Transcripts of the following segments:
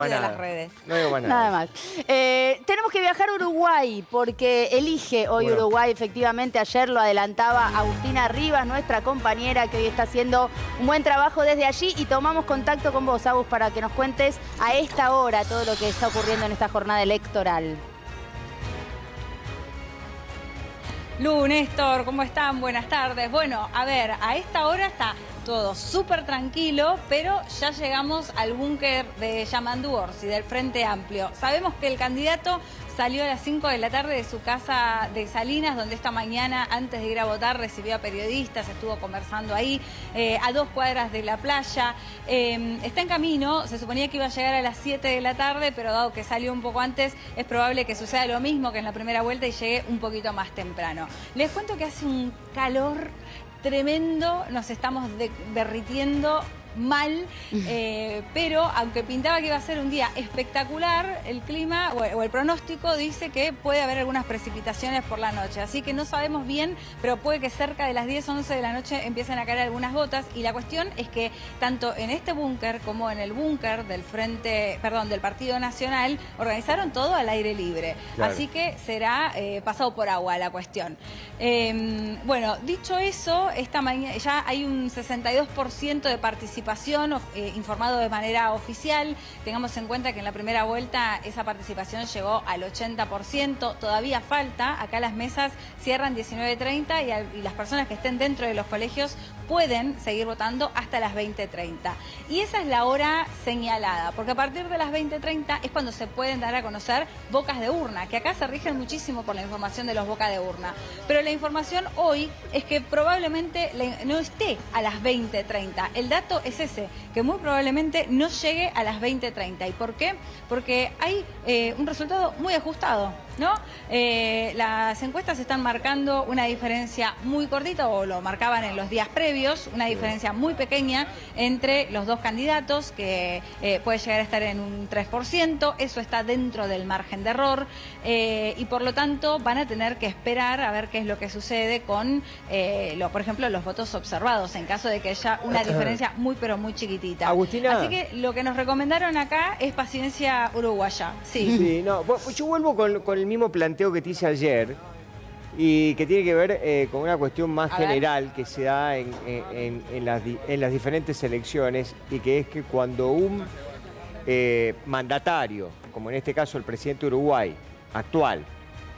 De Nada. las redes. No digo más nada. Nada más. Tenemos que viajar a Uruguay porque elige hoy Bueno. Uruguay. Efectivamente, ayer lo adelantaba Agustina Rivas, nuestra compañera, que hoy está haciendo un buen trabajo desde allí. Y tomamos contacto con vos, Agus, para que nos cuentes a esta hora todo lo que está ocurriendo en esta jornada electoral. Lu, Néstor, ¿cómo están? Buenas tardes. Bueno, a ver, a esta hora está todo súper tranquilo, pero ya llegamos al búnker de Yamandú Orsi, del Frente Amplio. Sabemos que el candidato salió a las 5 de la tarde de su casa de Salinas, donde esta mañana, antes de ir a votar, recibió a periodistas, estuvo conversando ahí, a 2 cuadras de la playa. Está en camino, se suponía que iba a llegar a las 7 de la tarde, pero dado que salió un poco antes, es probable que suceda lo mismo que en la primera vuelta y llegue un poquito más temprano. Les cuento que hace un calor tremendo, nos estamos derritiendo mal, pero aunque pintaba que iba a ser un día espectacular, el clima o el pronóstico dice que puede haber algunas precipitaciones por la noche, así que no sabemos bien, pero puede que cerca de las 10, 11 de la noche empiecen a caer algunas gotas, y la cuestión es que tanto en este búnker como en el búnker del del Partido Nacional organizaron todo al aire libre, Claro. así que será pasado por agua la cuestión. Bueno, dicho eso, esta mañana ya hay un 62% de participación informado de manera oficial. Tengamos en cuenta que en la primera vuelta esa participación llegó al 80%. Todavía falta. Acá las mesas cierran 19:30 y las personas que estén dentro de los colegios pueden seguir votando hasta las 20:30. Y esa es la hora señalada, porque a partir de las 20:30 es cuando se pueden dar a conocer bocas de urna, que acá se rigen muchísimo por la información de los bocas de urna. Pero la información hoy es que probablemente no esté a las 20:30. El dato es ese, que muy probablemente no llegue a las 20:30. ¿Y por qué? Porque hay un resultado muy ajustado, ¿no? Las encuestas están marcando una diferencia muy cortita, o lo marcaban en los días previos, una diferencia muy pequeña entre los dos candidatos, que puede llegar a estar en un 3%, eso está dentro del margen de error, y por lo tanto van a tener que esperar a ver qué es lo que sucede con, por ejemplo, los votos observados, en caso de que haya una diferencia muy pero muy chiquitita. Agustina. Así que lo que nos recomendaron acá es paciencia uruguaya. Sí. Sí, no, yo vuelvo con el mismo planteo que te hice ayer y que tiene que ver con una cuestión más general que se da en las diferentes elecciones, y que es que cuando un mandatario, como en este caso el presidente de Uruguay actual,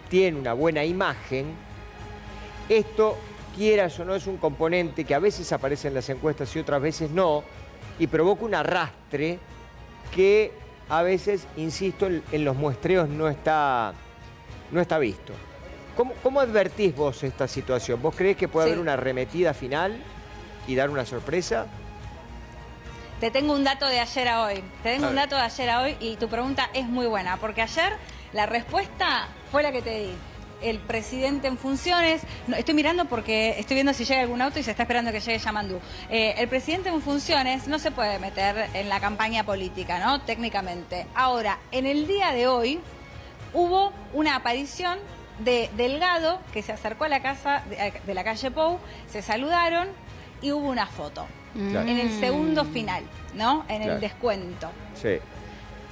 tiene una buena imagen, esto, quieras o no, es un componente que a veces aparece en las encuestas y otras veces no, y provoca un arrastre que a veces, insisto, en los muestreos no está visto. ¿Cómo advertís vos esta situación? ¿Vos creés que puede haber una arremetida final y dar una sorpresa? Te tengo un dato de ayer a hoy. Un dato de ayer a hoy, y tu pregunta es muy buena, porque ayer la respuesta fue la que te di. El presidente en funciones, no, estoy mirando porque estoy viendo si llega algún auto y se está esperando que llegue Yamandú. El presidente en funciones no se puede meter en la campaña política, ¿no? Técnicamente. Ahora, en el día de hoy hubo una aparición de Delgado, que se acercó a la casa de la calle Pou, se saludaron y hubo una foto. Claro. En el segundo final, ¿no? En Claro. el descuento. Sí,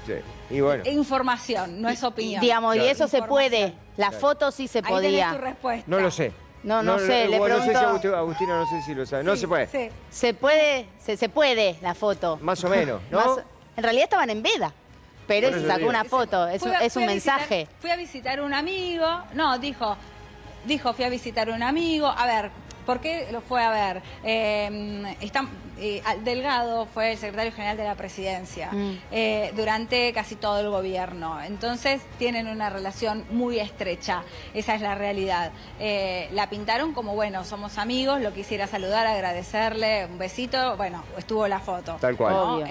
sí. Y bueno. Información, no es opinión. Digamos, Claro. y eso se puede. La foto sí se Ahí tenés tu podía. respuesta. No lo sé. No sé, le no sé si pregunto. Agustina, no sé si lo sabe. No Sí, se puede. sí. Se puede la foto. Más o menos, ¿no? En realidad estaban en veda, pero Por se eso sacó digo. una foto. Es un Fui a mensaje. fui a visitar un amigo. No, dijo, fui a visitar un amigo. A ver, ¿por qué lo fue a ver? Delgado fue el secretario general de la presidencia durante casi todo el gobierno. Entonces tienen una relación muy estrecha. Esa es la realidad. La pintaron como, bueno, somos amigos, lo quisiera saludar, agradecerle, un besito. Bueno, estuvo la foto. Tal cual. ¿no? Obvio.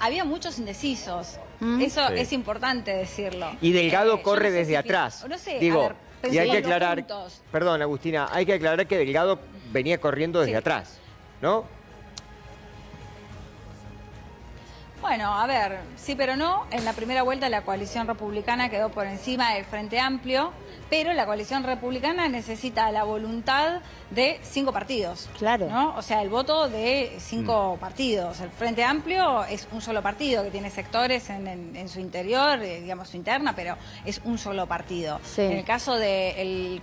Había muchos indecisos. Eso Sí. es importante decirlo. Y Delgado Yo corre no sé desde si atrás. No sé, Digo, a ver, y hay que pensémoslo aclarar, juntos. perdón, Agustina, hay que aclarar que Delgado venía corriendo desde Sí. atrás, ¿no? Bueno, a ver, sí pero no. En la primera vuelta la coalición republicana quedó por encima del Frente Amplio, pero la coalición republicana necesita la voluntad de 5 partidos. Claro. ¿No? O sea, el voto de 5 partidos. El Frente Amplio es un solo partido que tiene sectores en su interior, digamos su interna, pero es un solo partido. Sí. En el caso de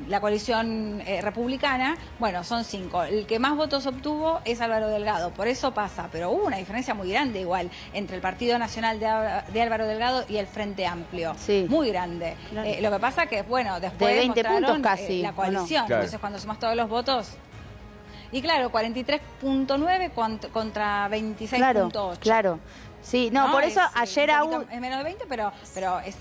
la coalición republicana, bueno, son 5. El que más votos obtuvo es Álvaro Delgado, por eso pasa, pero hubo una diferencia muy grande igual entre el Partido Nacional de Álvaro Delgado y el Frente Amplio. Sí. Muy grande. Claro. Lo que pasa que, bueno, después de 20 mostraron, puntos casi, la coalición. Claro. Entonces, cuando sumas todos los votos... Y claro, 43.9 contra 26.8. Claro, claro. Sí, no, por eso ayer aún... Es menos de 20, pero es...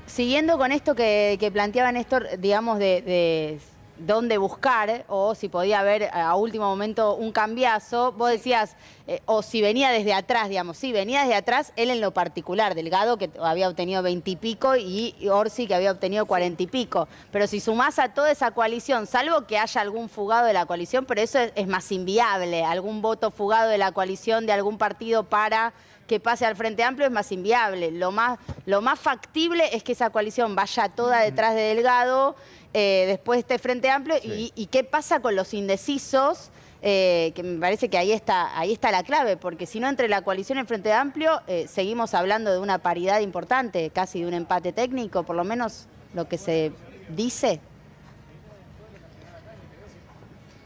Siguiendo con esto que planteaba Néstor, digamos, de dónde buscar, o si podía haber a último momento un cambiazo, vos decías, o si venía desde atrás, digamos, sí, venía desde atrás, él en lo particular, Delgado, que había obtenido 20 y pico, y Orsi, que había obtenido 40 y pico. Pero si sumás a toda esa coalición, salvo que haya algún fugado de la coalición, pero eso es más inviable, algún voto fugado de la coalición de algún partido para que pase al Frente Amplio es más inviable. Lo más factible es que esa coalición vaya toda detrás de Delgado, después este Frente Amplio, Sí. y qué pasa con los indecisos, que me parece que ahí está la clave, porque si no, entre la coalición y el Frente Amplio seguimos hablando de una paridad importante, casi de un empate técnico, por lo menos lo que se dice.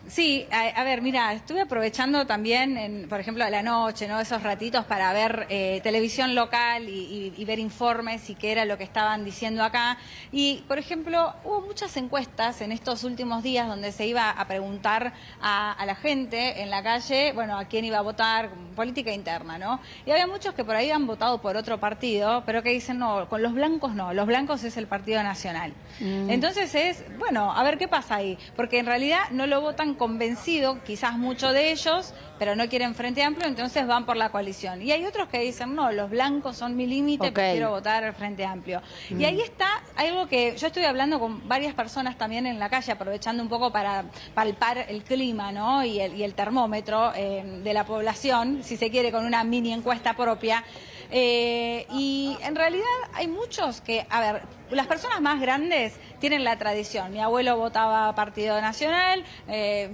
Sí, a ver, mira, estuve aprovechando también, por ejemplo, a la noche, ¿no? Esos ratitos para ver televisión local y ver informes y qué era lo que estaban diciendo acá. Y, por ejemplo, hubo muchas encuestas en estos últimos días donde se iba a preguntar a la gente en la calle, bueno, a quién iba a votar, política interna, ¿no? Y había muchos que por ahí han votado por otro partido, pero que dicen, no, con los blancos no, los blancos es el Partido Nacional. Entonces es, bueno, a ver qué pasa ahí, porque en realidad no lo votan convencido, quizás muchos de ellos, pero no quieren Frente Amplio, entonces van por la coalición. Y hay otros que dicen, no, los blancos son mi límite, prefiero votar Frente Amplio. Y ahí está algo que yo estoy hablando con varias personas también en la calle, aprovechando un poco para palpar el clima, ¿no? y el termómetro de la población, si se quiere, con una mini encuesta propia. Y en realidad hay muchos que, a ver, las personas más grandes tienen la tradición. Mi abuelo votaba Partido Nacional,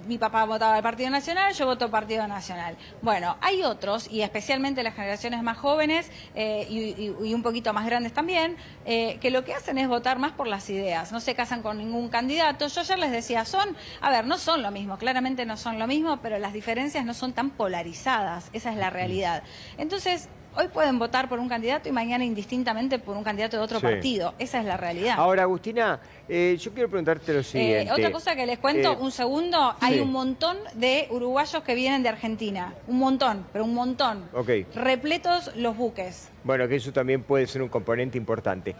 mi papá votaba el Partido Nacional, yo voto Partido Nacional. Bueno, hay otros, y especialmente las generaciones más jóvenes y un poquito más grandes también, que lo que hacen es votar más por las ideas. No se casan con ningún candidato. Yo ayer les decía, no son lo mismo, claramente no son lo mismo, pero las diferencias no son tan polarizadas. Esa es la realidad. Entonces, hoy pueden votar por un candidato y mañana indistintamente por un candidato de otro partido. Esa es la realidad. Ahora, Agustina, yo quiero preguntarte lo siguiente. Otra cosa que les cuento, un segundo, hay un montón de uruguayos que vienen de Argentina. Un montón, pero un montón. Ok. Repletos los buques. Bueno, que eso también puede ser un componente importante.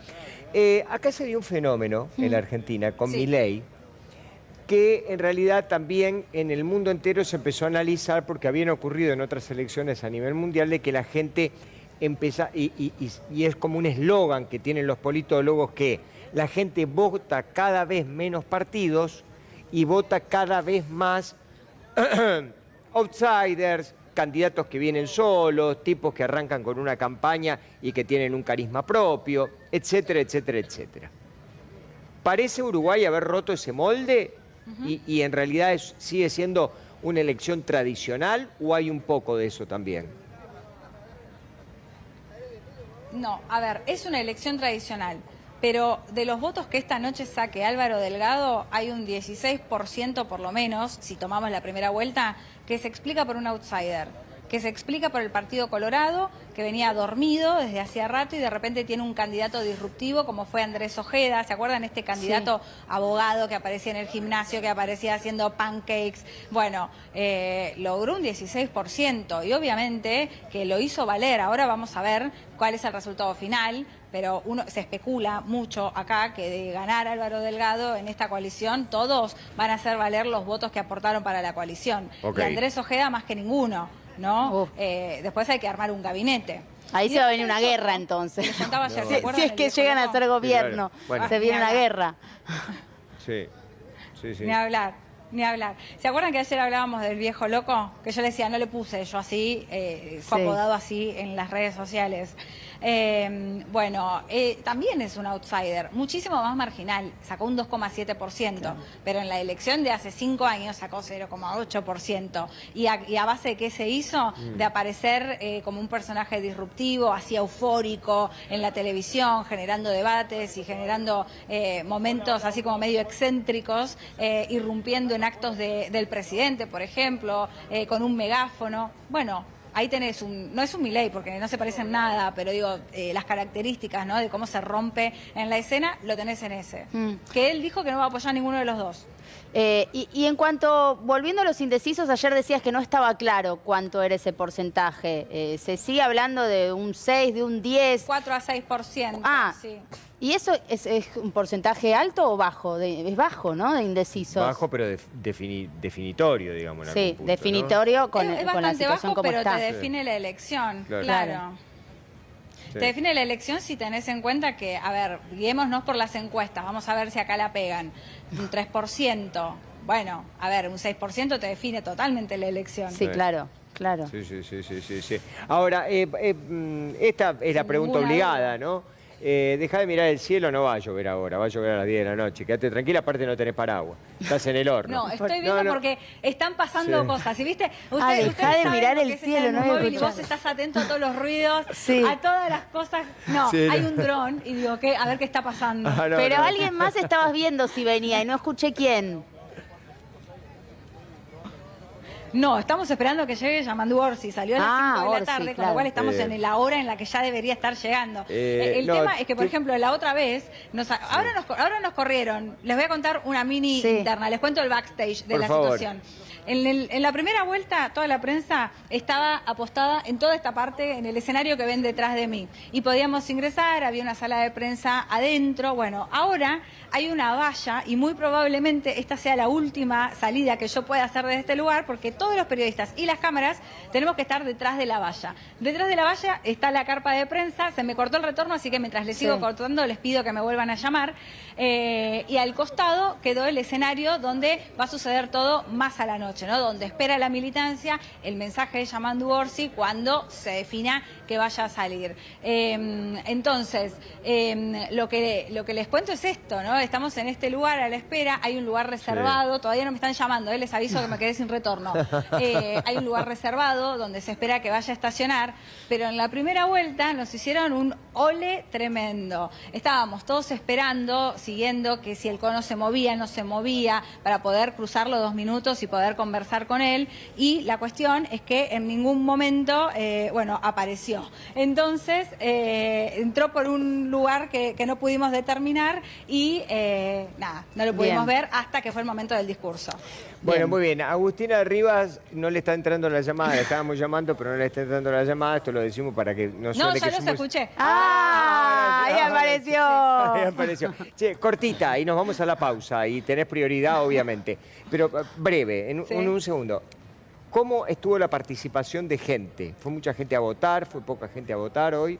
Acá se dio un fenómeno en la Argentina con Milei, que en realidad también en el mundo entero se empezó a analizar porque habían ocurrido en otras elecciones a nivel mundial de que la gente empieza, y es como un eslogan que tienen los politólogos, que la gente vota cada vez menos partidos y vota cada vez más outsiders, candidatos que vienen solos, tipos que arrancan con una campaña y que tienen un carisma propio, etcétera, etcétera, etcétera. ¿Parece Uruguay haber roto ese molde? Y en realidad sigue siendo una elección tradicional, o hay un poco de eso también? No, a ver, es una elección tradicional, pero de los votos que esta noche saque Álvaro Delgado, hay un 16% por lo menos, si tomamos la primera vuelta, que se explica por un outsider, que se explica por el Partido Colorado, que venía dormido desde hacía rato y de repente tiene un candidato disruptivo como fue Andrés Ojeda. ¿Se acuerdan este candidato abogado que aparecía en el gimnasio, que aparecía haciendo pancakes? Bueno, logró un 16% y obviamente que lo hizo valer. Ahora vamos a ver cuál es el resultado final, pero se especula mucho acá que de ganar Álvaro Delgado en esta coalición, todos van a hacer valer los votos que aportaron para la coalición. Y Andrés Ojeda más que ninguno, ¿no? Después hay que armar un gabinete. Ahí se va a venir una guerra entonces. Si es que llegan a ser gobierno, Sí, claro. Bueno. se viene una guerra. Sí, sí, sí. Ni hablar. Ni hablar. ¿Se acuerdan que ayer hablábamos del viejo loco? Que yo le decía, no le puse yo así, fue apodado así en las redes sociales. Bueno, también es un outsider, muchísimo más marginal, sacó un 2,7%, claro. Pero en la elección de hace 5 años sacó 0,8%. ¿Y a base de qué se hizo? De aparecer como un personaje disruptivo, así eufórico en la televisión, generando debates y generando momentos así como medio excéntricos, irrumpiendo en actos del presidente, por ejemplo, con un megáfono. Bueno, ahí tenés no es un Milei porque no se parecen nada, pero digo, las características, ¿no?, de cómo se rompe en la escena, lo tenés en ese. Que él dijo que no va a apoyar a ninguno de los dos. Y en cuanto, volviendo a los indecisos, ayer decías que no estaba claro cuánto era ese porcentaje. ¿Se sigue hablando de un 6, de un 10? 4 a 6%, sí. ¿Y eso es un porcentaje alto o bajo? Es bajo, ¿no?, de indecisos. Bajo, pero definitorio, digamos. Sí, punto, definitorio, ¿no? con la situación bajo, como pero está. Te define la elección, claro. Claro. Sí. Te define la elección si tenés en cuenta que, a ver, guiémonos por las encuestas, vamos a ver si acá la pegan. Un 3%, bueno, a ver, un 6% te define totalmente la elección. Sí, claro. Claro. Sí. Ahora, esta es la pregunta obligada, ¿no? Dejá de mirar el cielo, no va a llover ahora, va a llover a las 10 de la noche. Quédate tranquila, aparte no tenés paraguas. Estás en el horno. No, estoy viendo porque están pasando cosas. ¿Y viste? Ustedes dejá de mirar el cielo, no móvil y vos estás atento a todos los ruidos, a todas las cosas. No, hay un dron y digo, a ver qué está pasando. Pero alguien más estabas viendo si venía y no escuché quién. No, estamos esperando que llegue Yamandu Orsi. Salió a las 5 de la tarde, con lo cual estamos en la hora en la que ya debería estar llegando. El tema es que, por ejemplo, la otra vez, ahora nos corrieron. Les voy a contar una mini interna. Les cuento el backstage de la situación. En la primera vuelta, toda la prensa estaba apostada en toda esta parte, en el escenario que ven detrás de mí. Y podíamos ingresar, había una sala de prensa adentro. Bueno, ahora hay una valla y muy probablemente esta sea la última salida que yo pueda hacer desde este lugar, porque todos los periodistas y las cámaras tenemos que estar detrás de la valla. Detrás de la valla está la carpa de prensa, se me cortó el retorno, así que mientras les sigo cortando les pido que me vuelvan a llamar. Y al costado quedó el escenario donde va a suceder todo más a la noche, ¿no? Donde espera la militancia el mensaje de Yamandu Orsi cuando se defina que vaya a salir. Entonces, lo que les cuento es esto, ¿no? Estamos en este lugar a la espera, hay un lugar reservado, todavía no me están llamando, les aviso que me quedé sin retorno. Hay un lugar reservado donde se espera que vaya a estacionar, pero en la primera vuelta nos hicieron un ole tremendo. Estábamos todos esperando, siguiendo que si el cono se movía, no se movía, para poder cruzarlo 2 minutos y poder conversar con él, y la cuestión es que en ningún momento, apareció. Entonces, entró por un lugar que no pudimos determinar y no lo pudimos ver hasta que fue el momento del discurso. Bueno, muy bien. Agustina Rivas no le está entrando la llamada, le estábamos llamando, pero no le está entrando la llamada. Esto lo decimos para que no suene ya los escuché. Ahí apareció. Ahí apareció. Che, cortita, y nos vamos a la pausa. Y tenés prioridad, obviamente. Pero breve, en un segundo. ¿Cómo estuvo la participación de gente? ¿Fue mucha gente a votar? ¿Fue poca gente a votar hoy?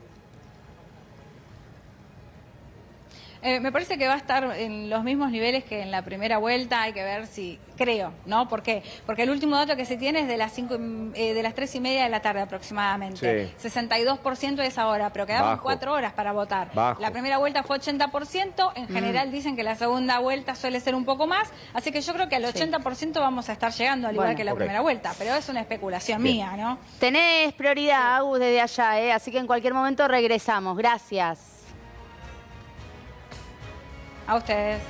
Me parece que va a estar en los mismos niveles que en la primera vuelta. Hay que ver si, creo, ¿no? ¿Por qué? Porque el último dato que se tiene es de las 3:30 de la tarde aproximadamente. Sí. 62% es ahora, pero quedaban 4 horas para votar. La primera vuelta fue 80%, en general dicen que la segunda vuelta suele ser un poco más, así que yo creo que al 80% vamos a estar llegando, al igual que la primera vuelta, pero es una especulación mía, ¿no? Tenés prioridad, Agus, desde allá, así que en cualquier momento regresamos. Gracias. A ustedes.